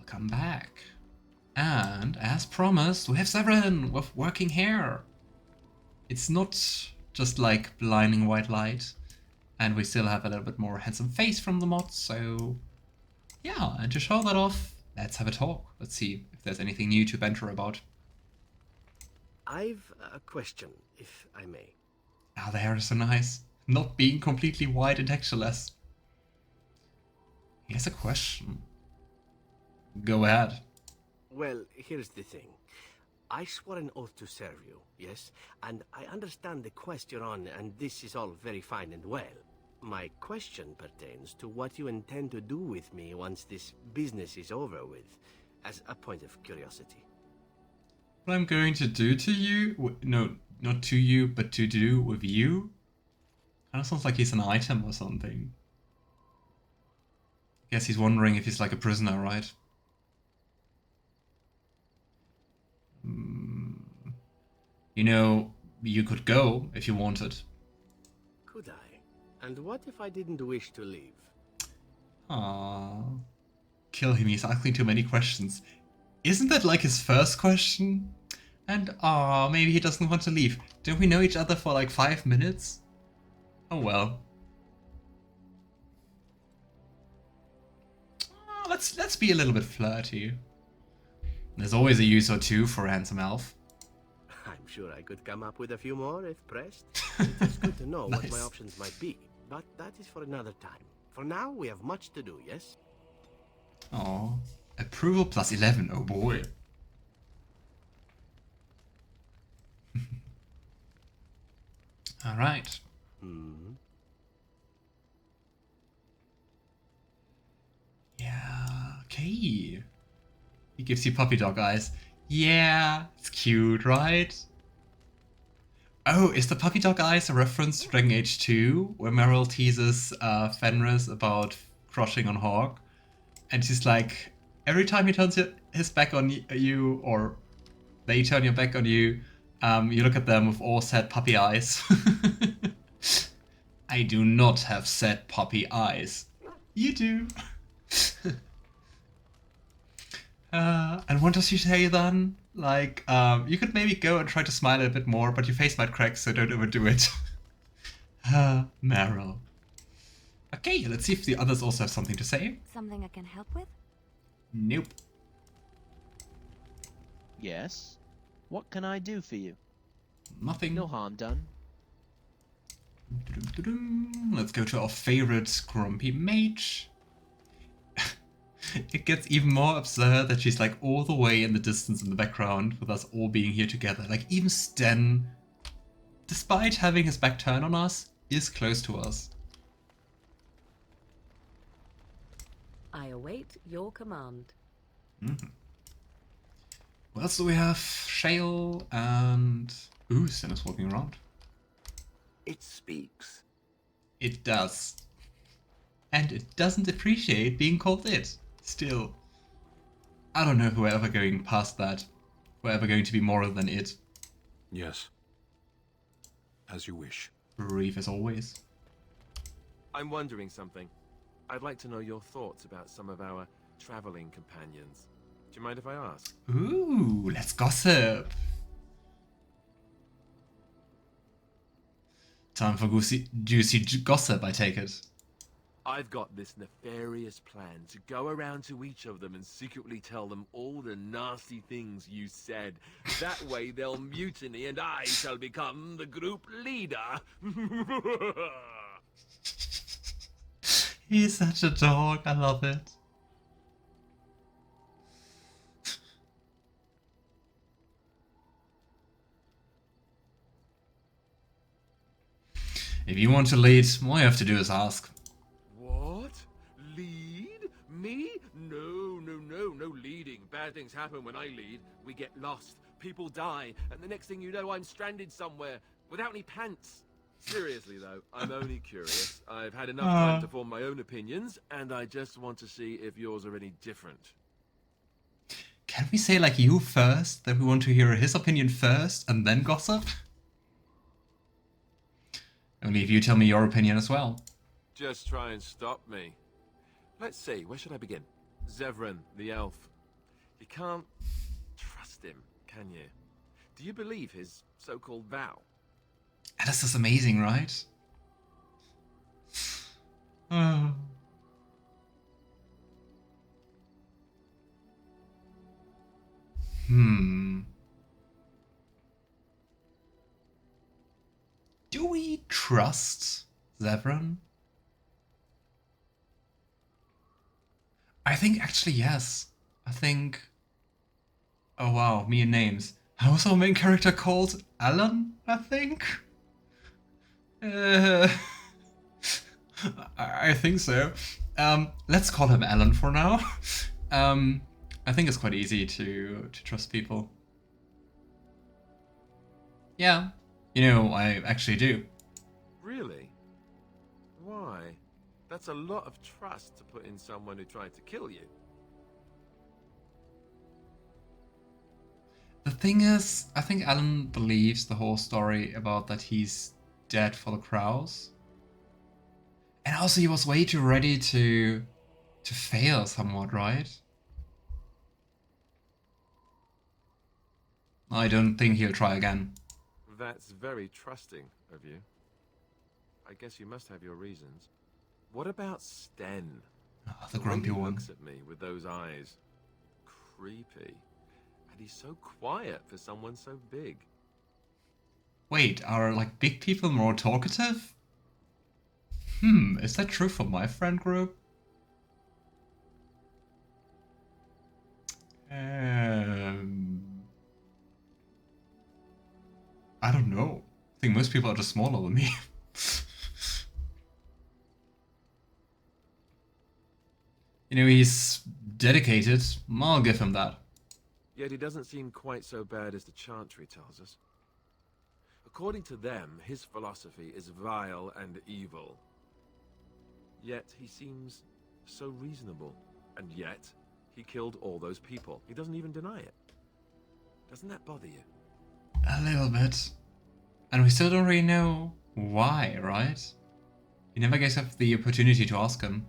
Welcome back. And as promised, we have Zevran with working hair. It's not just like blinding white light. And we still have a little bit more handsome face from the mod, so yeah, and to show that off, let's have a talk. Let's see if there's anything new to banter about. I've a question, if I may. Ah, the hair is so nice. Not being completely white and textureless. Here's a question. Go ahead. Well, here's the thing. I swore an oath to serve you, yes? And I understand the quest you're on, and this is all very fine and well. My question pertains to what you intend to do with me once this business is over with, as a point of curiosity. What I'm going to do to you? No, not to you, but to do with you? Kind of sounds like he's an item or something. Guess he's wondering if he's like a prisoner, right? You know, you could go if you wanted. Could I? And what if I didn't wish to leave? Aww. Kill him, he's asking too many questions. Isn't that like his first question? And maybe he doesn't want to leave. Don't we know each other for like 5 minutes? Oh well. Let's be a little bit flirty. There's always a use or two for a handsome elf. I'm sure I could come up with a few more if pressed. It's good to know Nice. what my options might be, but that is for another time. For now, we have much to do, yes? Oh, approval plus 11. Oh boy. All right. Yeah. Okay. He gives you puppy dog eyes. Yeah, it's cute, right? Oh, is the puppy dog eyes a reference to Dragon Age 2, where Meryl teases Fenris about crushing on Hawk? And she's like, every time he turns his back on you, or they turn your back on you, you look at them with all sad puppy eyes. I do not have sad puppy eyes. You do. And what does she say then? Like, you could maybe go and try to smile a bit more, but your face might crack, so don't overdo it. Meryl. Okay, let's see if the others also have something to say. Something I can help with? Nope. Yes? What can I do for you? Nothing. No harm done. Let's go to our favorite grumpy mage. It gets even more absurd that she's like all the way in the distance in the background with us all being here together. Like even Sten, despite having his back turned on us, is close to us. I await your command. What else do we have? Shale and... Ooh, Sten is walking around. It speaks. It does. And it doesn't appreciate being called it. Still. I don't know if we're ever going past that. We're ever going to be more than it. Yes. As you wish. Brief as always. I'm wondering something. I'd like to know your thoughts about some of our traveling companions. Do you mind if I ask? Ooh, let's gossip. Time for juicy gossip, I take it. I've got this nefarious plan to go around to each of them and secretly tell them all the nasty things you said. That way they'll mutiny and I shall become the group leader. He's such a dog, I love it. If you want to lead, all you have to do is ask. What? Lead? Me? No leading. Bad things happen when I lead. We get lost, people die, and the next thing you know I'm stranded somewhere without any pants. Seriously though, I'm only curious. I've had enough time to form my own opinions, and I just want to see if yours are any different. Can we say like you first, that we want to hear his opinion first, and then gossip? Only if you tell me your opinion as well. Just try and stop me. Let's see, where should I begin? Zevran, the elf. You can't trust him, can you? Do you believe his so-called vow? And this is amazing, right? Oh. Do we trust Zevran? I think actually yes. I think... Oh wow, me and names. How was our main character called? Alan, I think? I think so. Let's call him Alan for now. I think it's quite easy to trust people. Yeah, you know, I actually do. Really? Why? That's a lot of trust to put in someone who tried to kill you. The thing is, I think Alan believes the whole story about that he's dead for the crows. And also he was way too ready to fail somewhat, right? I don't think he'll try again. That's very trusting of you. I guess you must have your reasons. What about Sten? Oh, the grumpy way he one. Looks at me with those eyes. Creepy. And he's so quiet for someone so big. Wait, are like big people more talkative? Is that true for my friend group? I don't know. I think most people are just smaller than me. You know, he's dedicated. I'll give him that. Yet he doesn't seem quite so bad as the chantry tells us. According to them, his philosophy is vile and evil. Yet he seems so reasonable. And yet, he killed all those people. He doesn't even deny it. Doesn't that bother you? A little bit. And we still don't really know why, right? We never gave us the opportunity to ask him.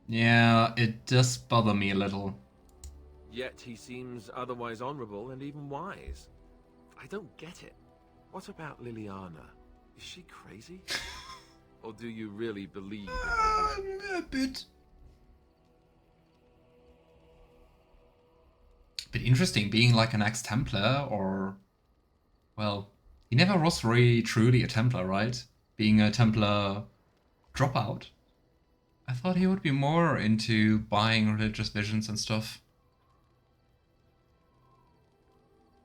Yeah, it does bother me a little. Yet he seems otherwise honorable and even wise. I don't get it. What about Leliana? Is she crazy? Or do you really believe in her? A bit. Bit interesting, being like an ex-Templar, or... Well, he never was really truly a Templar, right? Being a Templar dropout. I thought he would be more into buying religious visions and stuff.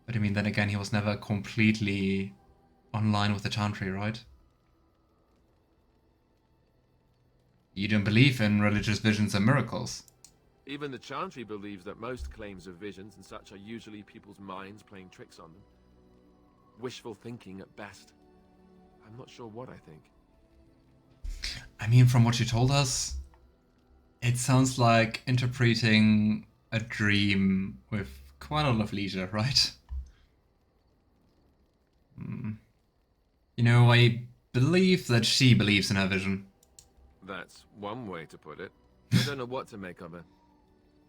But I mean, then again, he was never completely online with the chantry, right? You don't believe in religious visions and miracles. Even the chantry believes that most claims of visions and such are usually people's minds playing tricks on them. Wishful thinking at best. I'm not sure what I think. I mean, from what you told us, it sounds like interpreting a dream with quite a lot of leisure, right? You know, I believe that she believes in her vision. That's one way to put it. I don't know what to make of her.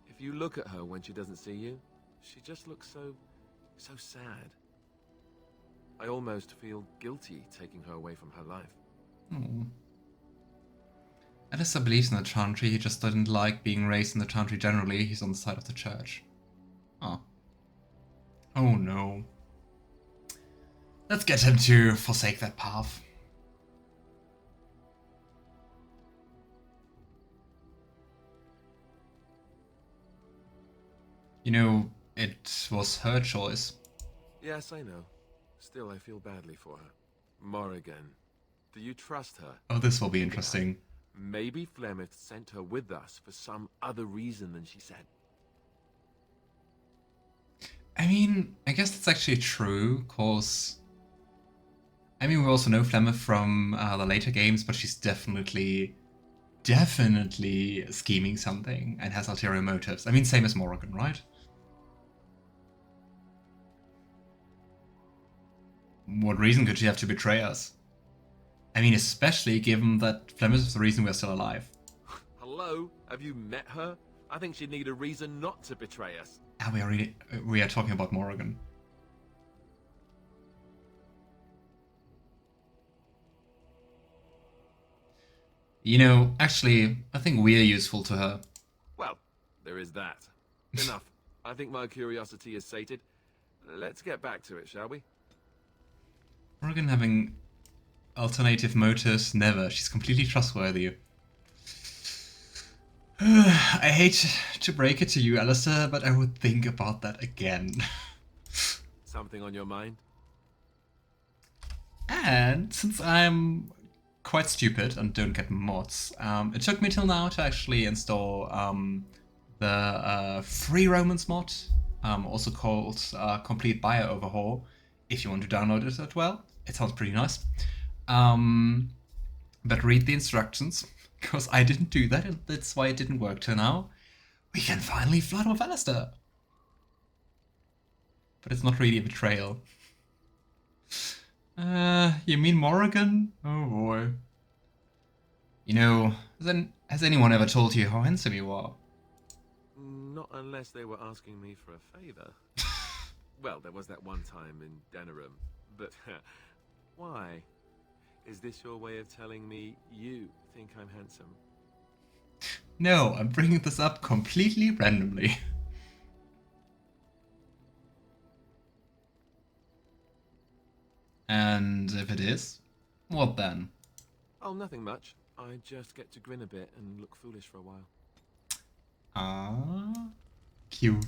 If you look at her when she doesn't see you, she just looks so sad. I almost feel guilty taking her away from her life. Oh. Alistair believes in the chantry, he just didn't like being raised in the chantry generally, he's on the side of the church. Oh. Oh no. Let's get him to forsake that path. You know, it was her choice. Yes, I know. Still, I feel badly for her. Morrigan, do you trust her? Oh, this will be interesting. Maybe Flemeth sent her with us for some other reason than she said. I mean, I guess that's actually true, cause... I mean, we also know Flemeth from the later games, but she's definitely scheming something and has ulterior motives. I mean, same as Morrigan, right? What reason could she have to betray us? I mean, especially given that Flemeth is the reason we're still alive. Hello? Have you met her? I think she'd need a reason not to betray us. Ah, we are talking about Morrigan. You know, actually, I think we're useful to her. Well, there is that. Enough. I think my curiosity is sated. Let's get back to it, shall we? Morrigan having alternative motives? Never. She's completely trustworthy. I hate to break it to you, Alistair, but I would think about that again. Something on your mind? And since I'm quite stupid and don't get mods, it took me till now to actually install the free Romans mod, also called Complete Bio Overhaul, if you want to download it as well. It sounds pretty nice. But read the instructions, because I didn't do that, and that's why it didn't work till now. We can finally flirt with Alistair. But it's not really a betrayal. You mean Morrigan? Oh boy. You know, has anyone ever told you how handsome you are? Not unless they were asking me for a favor. Well, there was that one time in Denerim, but why? Is this your way of telling me you think I'm handsome? No, I'm bringing this up completely randomly. And if it is, what then? Oh, nothing much. I just get to grin a bit and look foolish for a while. Ah, cute.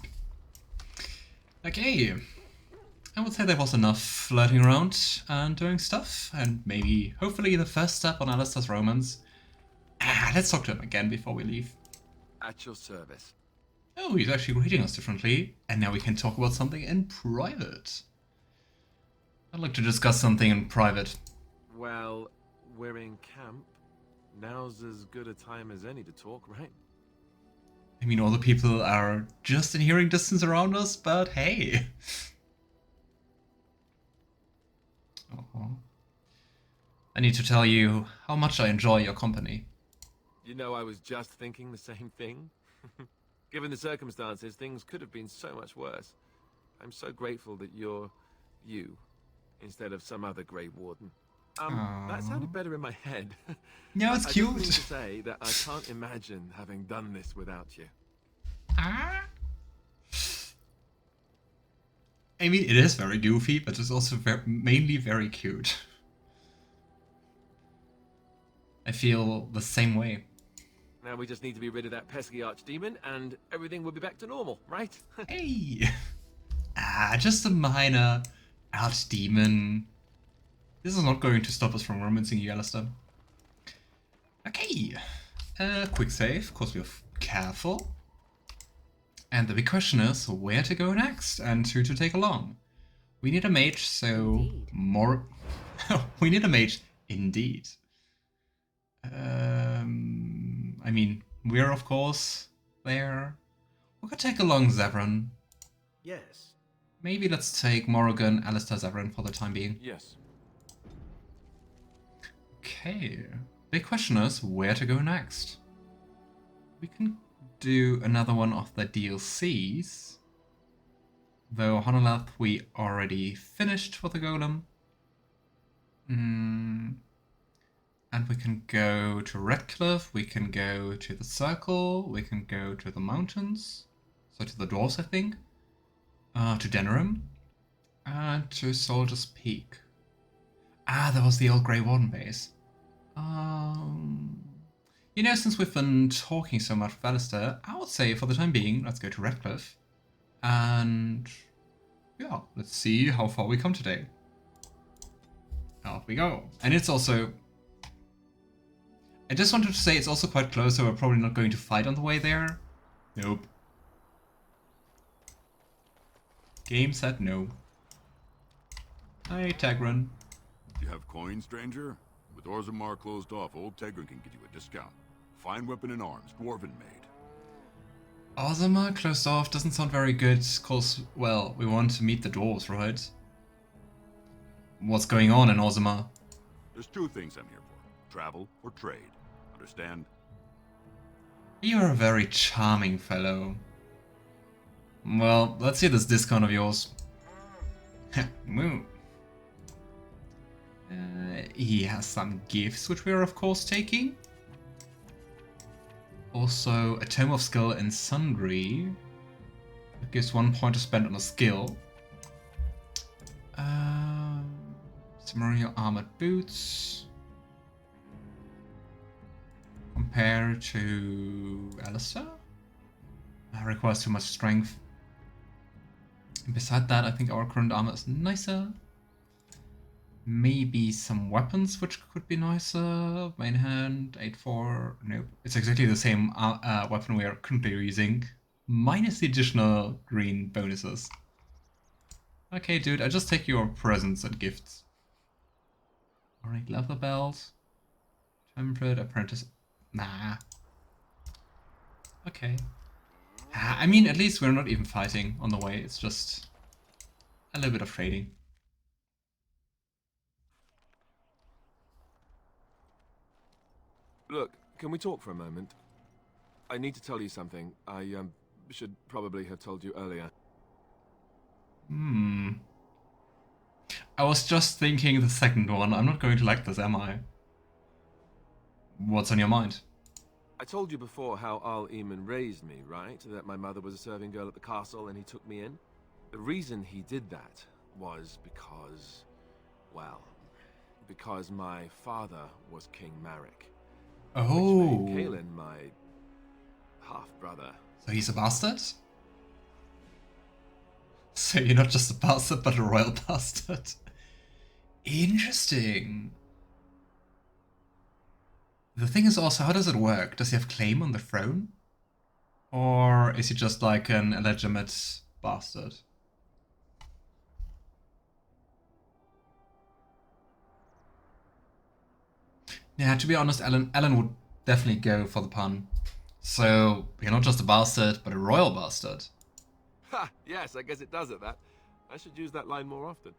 Okay, I would say there was enough flirting around and doing stuff, and maybe, hopefully, the first step on Alistair's romance. Let's talk to him again before we leave. At your service. Oh, he's actually greeting us differently, and now we can talk about something in private. I'd like to discuss something in private. Well, we're in camp. Now's as good a time as any to talk, right? I mean, all the people are just in hearing distance around us, but hey. I need to tell you how much I enjoy your company. You know, I was just thinking the same thing. Given the circumstances, things could have been so much worse. I'm so grateful that you're you, instead of some other Grey Warden. That sounded better in my head. Yeah, it's I cute. just mean to say that I can't imagine having done this without you. I mean, it is very goofy, but it's also mainly very cute. I feel the same way. Now we just need to be rid of that pesky archdemon, and everything will be back to normal, right? Hey! Just a minor archdemon. This is not going to stop us from romancing you, Alistair. Okay. Quick save, of course we're careful. And the big question is where to go next and who to take along. We need a mage, so more. We need a mage, indeed. I mean, we're of course there. We could take along Zevran. Yes. Maybe let's take Morrigan, Alistair, Zevran for the time being. Yes. Okay. Big question is where to go next. We can do another one of the DLCs. Though Honolith we already finished with the golem. And we can go to Redcliffe, we can go to the Circle, we can go to the mountains. So to the dwarves, I think. To Denerim. And to Soldier's Peak. There was the old Grey Warden base. You know, since we've been talking so much with Alistair, I would say for the time being, let's go to Redcliffe. And yeah, let's see how far we come today. Off we go. And it's also... I just wanted to say it's also quite close, so we're probably not going to fight on the way there. Nope. Game, set, no. Hi, Tegren. You have coin, stranger? With Orzammer closed off, old Tegren can give you a discount. Fine weapon and arms, dwarven made. Orzammer closed off doesn't sound very good, cause, well, we want to meet the dwarves, right? What's going on in Orzammer? There's two things I'm here for. Travel or trade. Understand? You're a very charming fellow. Well, let's see this discount of yours. Moo. He has some gifts, which we are of course taking. Also, a Tome of Skill in Sundry. It gives 1 point to spend on a skill. Ceremonial Armored Boots. Compared to Alistair? Requires too much strength. And beside that, I think our current armor is nicer. Maybe some weapons which could be nicer. Main hand, 8-4. Nope. It's exactly the same weapon we are currently using. Minus the additional green bonuses. Okay, dude, I just take your presents and gifts. Alright, leather belt. Temperate, apprentice. Nah. Okay. I mean, at least we're not even fighting on the way. It's just a little bit of trading. Look, can we talk for a moment? I need to tell you something. I should probably have told you earlier. I was just thinking the second one. I'm not going to like this, am I? What's on your mind? I told you before how I'll raised me, right? That my mother was a serving girl at the castle and he took me in. The reason he did that was because, well, because my father was King Marek. Oh. Which made Kaelin my half-brother. So he's a bastard? So you're not just a bastard, but a royal bastard. Interesting. The thing is also, how does it work? Does he have claim on the throne? Or is he just like an illegitimate bastard? Yeah, to be honest, Alan would definitely go for the pun. So, you're not just a bastard, but a royal bastard. Ha! Yes, I guess it does at that. I should use that line more often.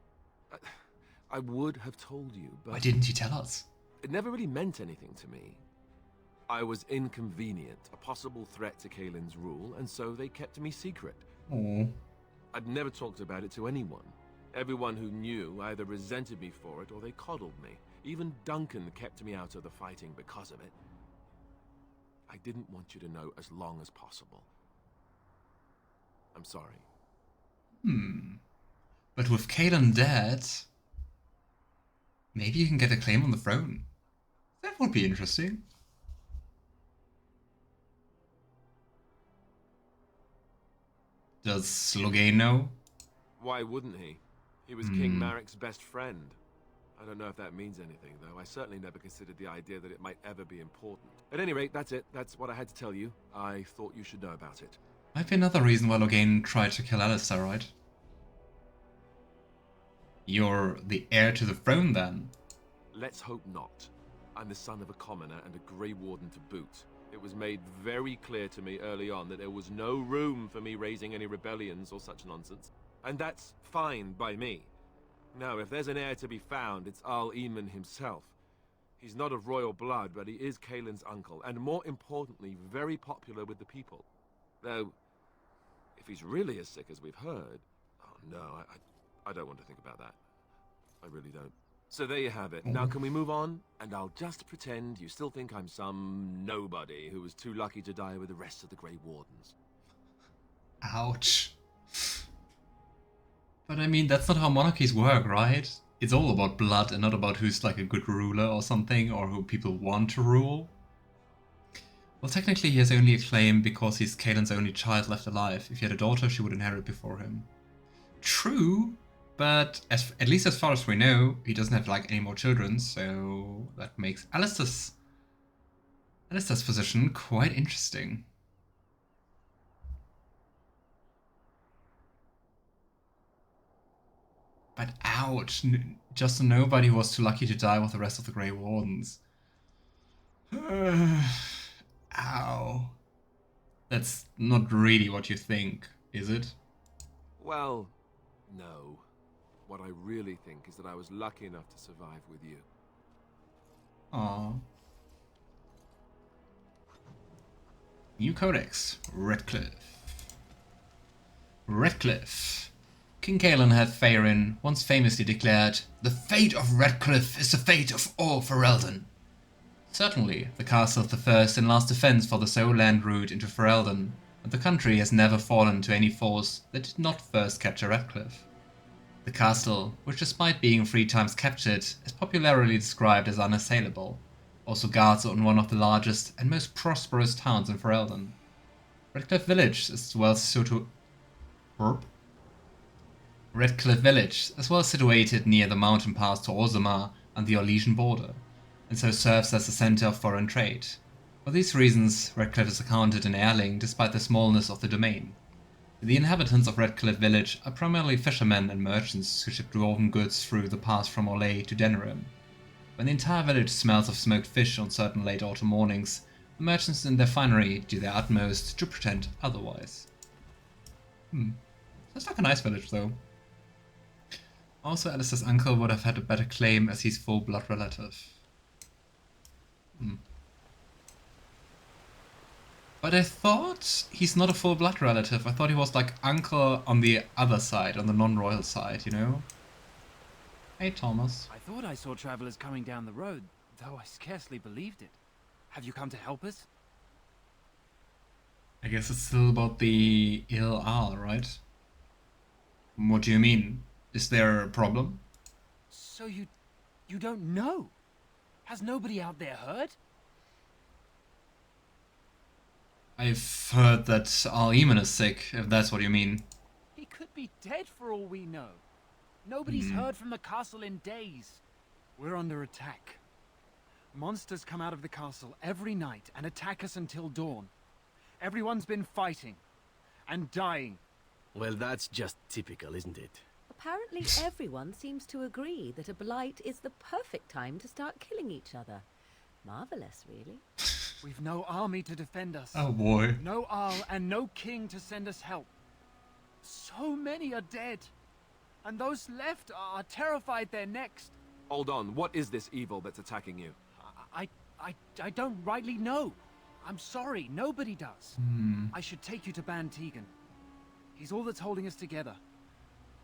I would have told you, but... Why didn't you tell us? It never really meant anything to me. I was inconvenient, a possible threat to Kaelin's rule, and so they kept me secret. Oh. I'd never talked about it to anyone. Everyone who knew either resented me for it or they coddled me. Even Duncan kept me out of the fighting because of it. I didn't want you to know as long as possible. I'm sorry. But with Kaelin dead, maybe you can get a claim on the throne. That would be interesting. Does Loghain know? Why wouldn't he? He was King Marek's best friend. I don't know if that means anything, though. I certainly never considered the idea that it might ever be important. At any rate, that's it. That's what I had to tell you. I thought you should know about it. Might be another reason why Loghain tried to kill Alistair, right? You're the heir to the throne, then? Let's hope not. I'm the son of a commoner and a Grey Warden to boot. It was made very clear to me early on that there was no room for me raising any rebellions or such nonsense. And that's fine by me. Now, if there's an heir to be found, it's I'll himself. He's not of royal blood, but he is Kaelin's uncle, and more importantly, very popular with the people. Though, if he's really as sick as we've heard... Oh no, I don't want to think about that. I really don't. So there you have it. Now can we move on? And I'll just pretend you still think I'm some nobody who was too lucky to die with the rest of the Grey Wardens. Ouch. But I mean, that's not how monarchies work, right? It's all about blood and not about who's like a good ruler or something, or who people want to rule. Well, technically he has only a claim because he's Kaelin's only child left alive. If he had a daughter, she would inherit before him. True, but at least as far as we know, he doesn't have like any more children, so that makes Alistair's position quite interesting. But ouch, just a nobody who was too lucky to die with the rest of the Grey Wardens. Ow. That's not really what you think, is it? Well, no. What I really think is that I was lucky enough to survive with you. Aww. New Codex. Redcliffe. Redcliffe. King Cailan had Faerin once famously declared, "The fate of Redcliffe is the fate of all Ferelden." Certainly, the castle is the first and last defense for the sole land route into Ferelden, and the country has never fallen to any force that did not first capture Redcliffe. The castle, which despite being 3 times captured, is popularly described as unassailable, also guards on one of the largest and most prosperous towns in Ferelden. Redcliffe Village is well situated near the mountain pass to Orzammer and the Orlesian border, and so serves as a centre of foreign trade. For these reasons, Redcliffe is accounted an heirling despite the smallness of the domain. The inhabitants of Redcliffe Village are primarily fishermen and merchants who ship dwarven goods through the pass from Orlais to Denerim. When the entire village smells of smoked fish on certain late autumn mornings, the merchants in their finery do their utmost to pretend otherwise. That's like a nice village though. Also, Alistair's uncle would have had a better claim as he's full blood relative. But I thought he's not a full blood relative. I thought he was like uncle on the other side, on the non-royal side, you know? Hey, Thomas. I thought I saw travelers coming down the road, though I scarcely believed it. Have you come to help us? I guess it's still about the I'll, right? What do you mean? Is there a problem? So you don't know? Has nobody out there heard? I've heard that Al-Eamon is sick, if that's what you mean. He could be dead for all we know. Nobody's heard from the castle in days. We're under attack. Monsters come out of the castle every night and attack us until dawn. Everyone's been fighting and dying. Well, that's just typical, isn't it? Apparently everyone seems to agree that a blight is the perfect time to start killing each other. Marvelous, really. We've no army to defend us. Oh boy. No I'll and no king to send us help. So many are dead. And those left are terrified they're next. Hold on, what is this evil that's attacking you? I don't rightly know. I'm sorry, nobody does. I should take you to Ban Tegan. He's all that's holding us together.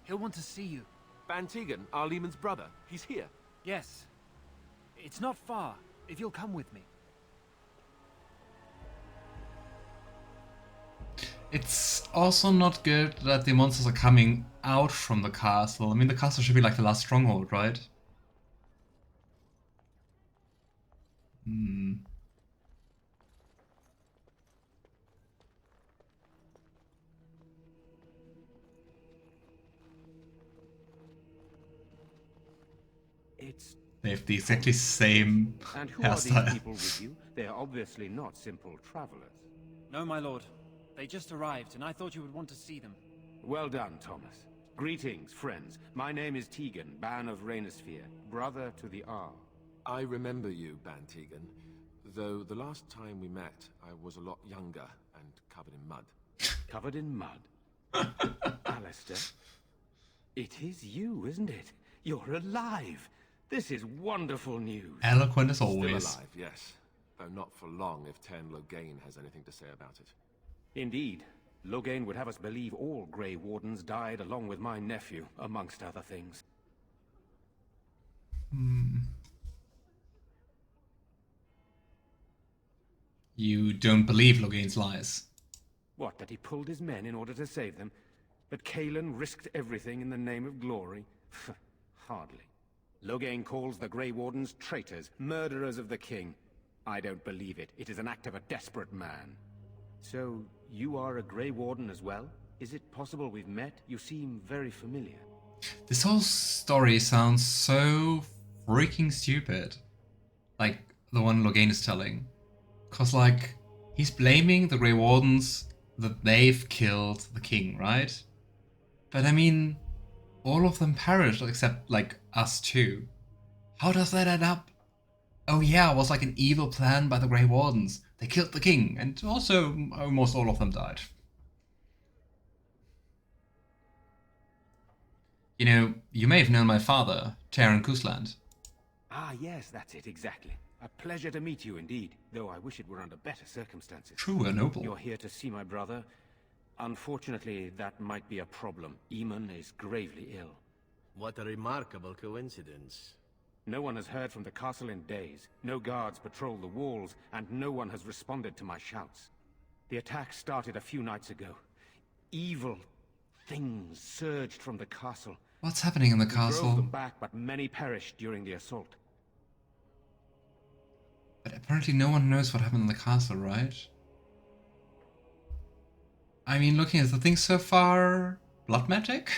He'll want to see you. Ban Tegan, Al-Eamon's brother. He's here. Yes. It's not far, if you'll come with me. It's also not good that the monsters are coming out from the castle. I mean, the castle should be like the last stronghold, right? They have the exactly same And who are these hairstyle. people with you? They are obviously not simple travelers. No, my lord. They just arrived, and I thought you would want to see them. Well done, Thomas. Greetings, friends. My name is Tegan, Ban of Rainersphere, brother to the I'll. I remember you, Ban Tegan. Though the last time we met, I was a lot younger and covered in mud. Covered in mud? Alistair? It is you, isn't it? You're alive! This is wonderful news. Eloquent as Still always. alive, yes. Though not for long if Ten Loghain has anything to say about it. Indeed. Loghain would have us believe all Grey Wardens died along with my nephew, amongst other things. You don't believe Loghain's lies. What, that he pulled his men in order to save them? That Cailan risked everything in the name of glory? Hardly. Loghain calls the Grey Wardens traitors, murderers of the king. I don't believe it. It is an act of a desperate man. So, you are a Grey Warden as well? Is it possible we've met? You seem very familiar. This whole story sounds so freaking stupid. Like, the one Loghain is telling. Cause, like, he's blaming the Grey Wardens that they've killed the king, right? But I mean, all of them perished except, like, us two. How does that add up? Oh yeah, it was like an evil plan by the Grey Wardens. They killed the king, and also almost all of them died. You know, you may have known my father, Cousland. Ah, yes, that's it, exactly. A pleasure to meet you indeed, though I wish it were under better circumstances. True, a noble. You're here to see my brother. Unfortunately, that might be a problem. Eamon is gravely ill. What a remarkable coincidence. No one has heard from the castle in days. No guards patrol the walls, and no one has responded to my shouts. The attack started a few nights ago. Evil things surged from the castle. What's happening in the We drove castle? them back, but many perished during the assault. But apparently no one knows what happened in the castle, right? I mean, looking at the things so far... blood magic?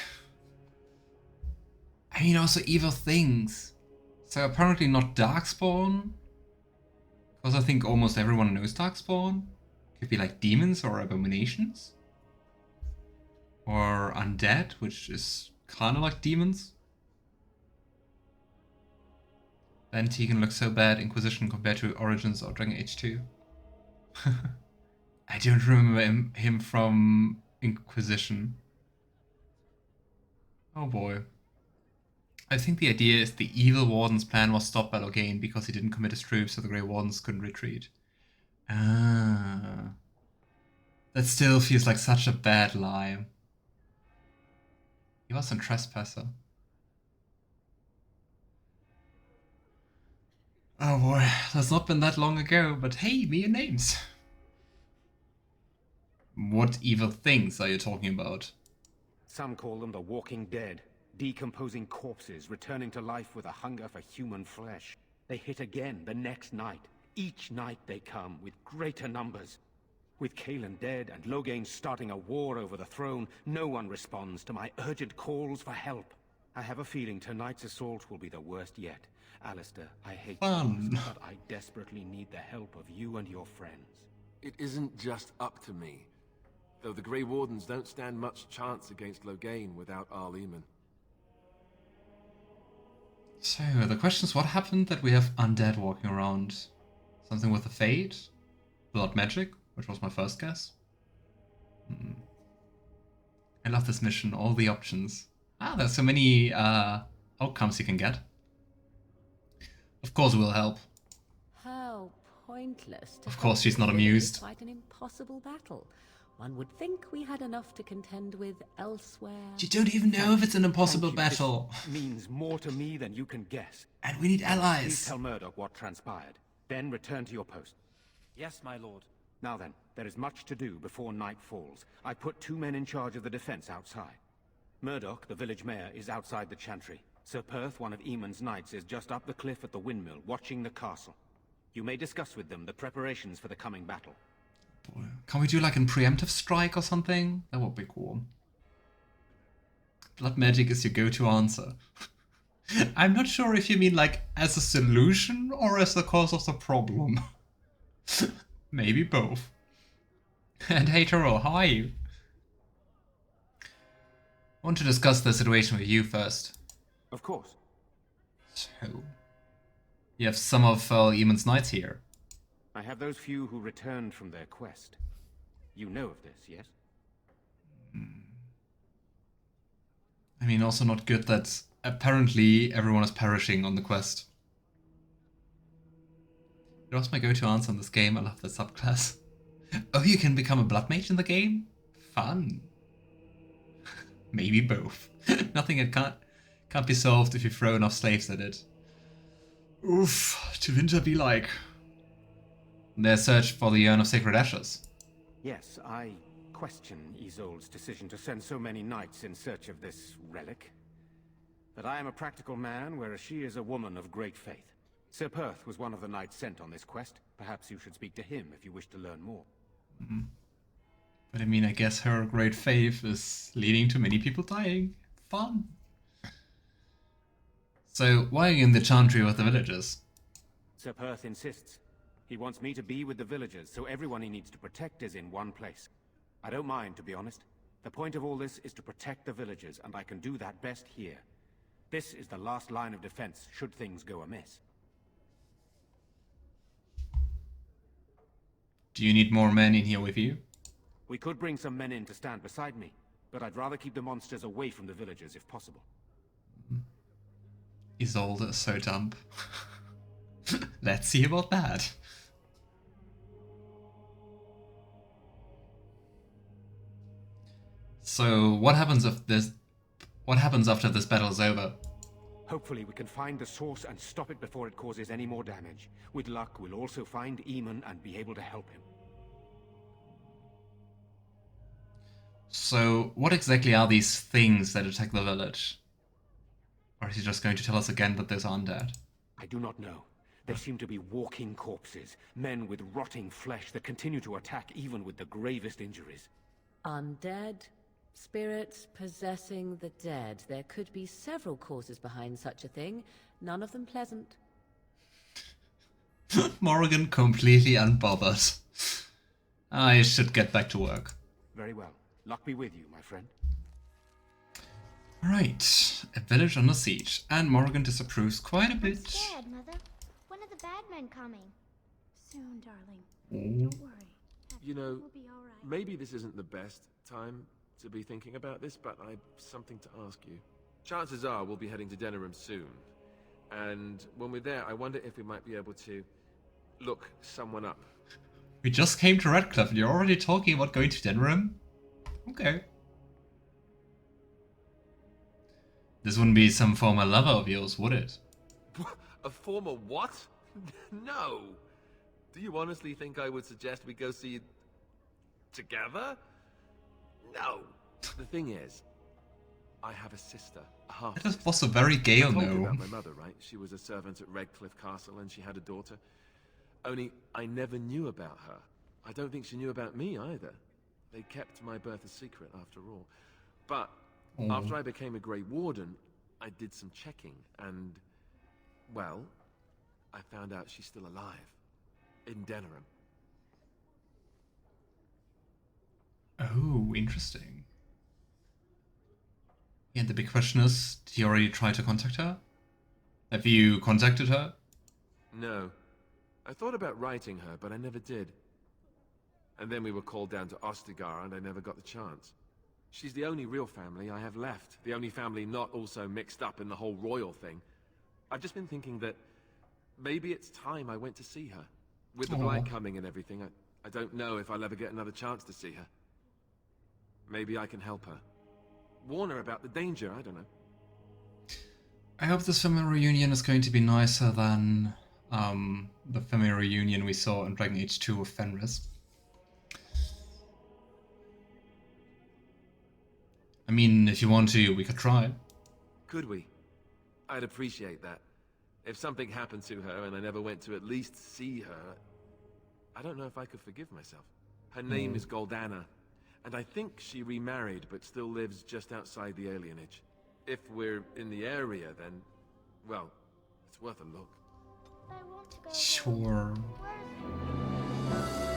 I mean, also evil things. So apparently not Darkspawn. Because I think almost everyone knows Darkspawn. Could be like demons or abominations. Or undead, which is kind of like demons. Then Tegan looks so bad, Inquisition compared to Origins or Dragon Age 2. I don't remember him from Inquisition. Oh boy. I think the idea is the evil warden's plan was stopped by Oghren because he didn't commit his troops so the Grey Wardens couldn't retreat. Ah. That still feels like such a bad lie. He was a trespasser. Oh boy, that's not been that long ago, but hey, mere names. What evil things are you talking about? Some call them the walking dead. Decomposing corpses, returning to life with a hunger for human flesh. They hit again the next night. Each night they come, with greater numbers. With Cousland dead and Loghain starting a war over the throne, no one responds to my urgent calls for help. I have a feeling tonight's assault will be the worst yet. Alistair, I hate you, but I desperately need the help of you and your friends. It isn't just up to me. Though the Grey Wardens don't stand much chance against Loghain without Eamon. So, the question is, what happened that we have undead walking around? Something with the Fade? Blood magic? Which was my first guess. I love this mission, all the options. Ah, there's so many outcomes you can get. Of course we'll help. How pointless. Of course she's not amused. Quite an impossible battle. One would think we had enough to contend with elsewhere. You don't even know if it's an impossible Thank you. battle. This means more to me than you can guess. And we need allies. Please tell Murdoch what transpired. Then return to your post. Yes, my lord. Now then, there is much to do before night falls. I put 2 men in charge of the defense outside. Murdoch, the village mayor, is outside the chantry. Sir Perth, one of Eamon's knights, is just up the cliff at the windmill, watching the castle. You may discuss with them the preparations for the coming battle. Boy. Can we do like a preemptive strike or something? That would be cool. Blood magic is your go-to answer. I'm not sure if you mean like as a solution or as the cause of the problem. Maybe both. And hey Taro, how are you? I want to discuss the situation with you first. Of course. So, you have some of Eamon's knights here. I have those few who returned from their quest. You know of this, yes? I mean, also not good that apparently everyone is perishing on the quest. That was my go-to answer in this game. I love that subclass. Oh, you can become a blood mage in the game? Fun. Maybe both. Nothing that can't be solved if you throw enough slaves at it. Oof, to winter be like. Their search for the Urn of Sacred Ashes. Yes, I question Isolde's decision to send so many knights in search of this relic. But I am a practical man, whereas she is a woman of great faith. Sir Perth was one of the knights sent on this quest. Perhaps you should speak to him if you wish to learn more. But I mean, I guess her great faith is leading to many people dying. Fun. So, why are you in the chantry with the villagers? Sir Perth insists. He wants me to be with the villagers, so everyone he needs to protect is in one place. I don't mind, to be honest. The point of all this is to protect the villagers, and I can do that best here. This is the last line of defense, should things go amiss. Do you need more men in here with you? We could bring some men in to stand beside me, but I'd rather keep the monsters away from the villagers if possible. Isolde is so dumb. Let's see about that. So, what happens if this? What happens after this battle is over? Hopefully we can find the source and stop it before it causes any more damage. With luck, we'll also find Eamon and be able to help him. So, what exactly are these things that attack the village? Or is he just going to tell us again that there's undead? I do not know. They seem to be walking corpses, men with rotting flesh that continue to attack even with the gravest injuries. Undead? Spirits possessing the dead. There could be several causes behind such a thing, none of them pleasant. Morrigan completely unbothered. I should get back to work. Very well. Luck be with you, my friend. Right, a village under siege, and Morrigan disapproves quite a bit. I'm scared, Mother. When are the bad men coming? Soon, darling. Oh. Don't worry. You know, We'll be all right. maybe this isn't the best time to be thinking about this, but I've something to ask you. Chances are we'll be heading to Denerim soon. And when we're there, I wonder if we might be able to look someone up. We just came to Redcliffe and you're already talking about going to Denerim? Okay. This wouldn't be some former lover of yours, would it? A former what? No! Do you honestly think I would suggest we go see it together? No! The thing is, I have a sister, a half. That was a very gay I told you no. about my mother, right? She was a servant at Redcliffe Castle and she had a daughter. Only I never knew about her. I don't think she knew about me either. They kept my birth a secret after all. But after I became a Grey Warden, I did some checking and, well, I found out she's still alive. In Denerim. Oh, interesting. And the big question is, did you already try to contact her? Have you contacted her? No. I thought about writing her, but I never did. And then we were called down to Ostagar, and I never got the chance. She's the only real family I have left. The only family not also mixed up in the whole royal thing. I've just been thinking that maybe it's time I went to see her. With the Blight coming and everything, I don't know if I'll ever get another chance to see her. Maybe I can help her. Warn her about the danger, I don't know. I hope this family reunion is going to be nicer than the family reunion we saw in Dragon Age 2 with Fenris. I mean, if you want to, we could try. Could we? I'd appreciate that. If something happened to her and I never went to at least see her, I don't know if I could forgive myself. Her name is Goldana, and I think she remarried but still lives just outside the alienage. If we're in the area, then, well, it's worth a look. I want to go. Sure. Where is it?